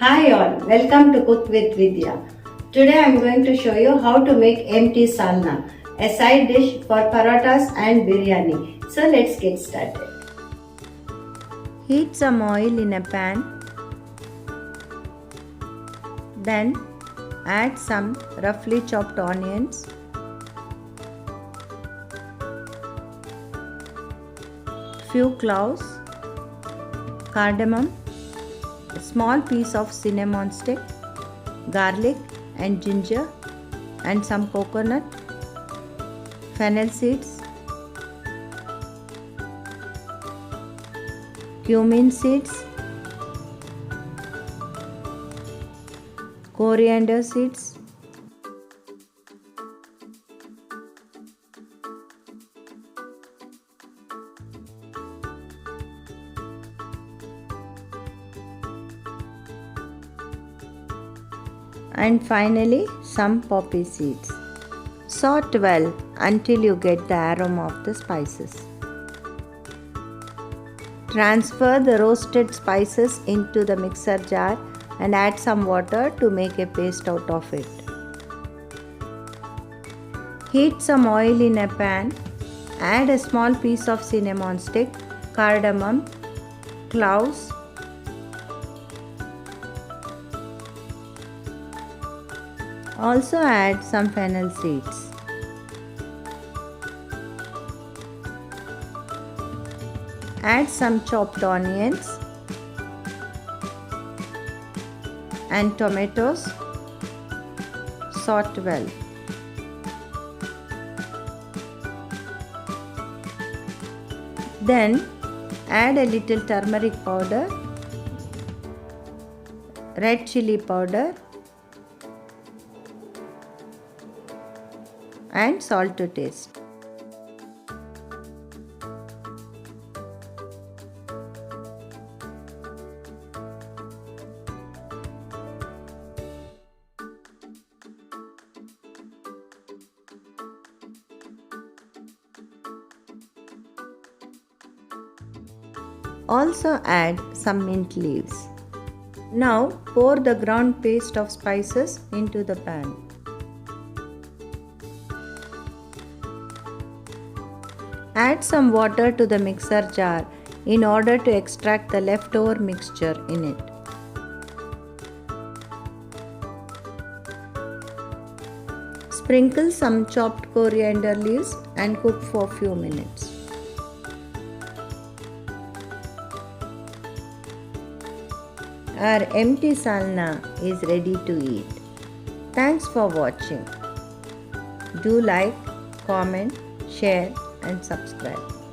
Hi all, welcome to Cook with Vidya. Today I am going to show you how to make empty salna, a side dish for parathas and biryani. So let's get started. Heat some oil in a pan. Then add some roughly chopped onions, few cloves, cardamom, a small piece of cinnamon stick, garlic and ginger, and some coconut, fennel seeds, cumin seeds, coriander seeds, and finally some poppy seeds. Saute well until you get the aroma of the spices. Transfer the roasted spices into the mixer jar and add some water to make a paste out of it. Heat some oil in a pan. Add a small piece of cinnamon stick, cardamom, cloves, also add some fennel seeds. Add some chopped onions and tomatoes. Saute well. Then add a little turmeric powder, red chili powder, and salt to taste. Also add some mint leaves. Now pour the ground paste of spices into the pan. Add some water to the mixer jar in order to extract the leftover mixture in it. Sprinkle some chopped coriander leaves and cook for a few minutes. Our empty salna is ready to eat. Thanks for watching. Do like, comment, share and subscribe.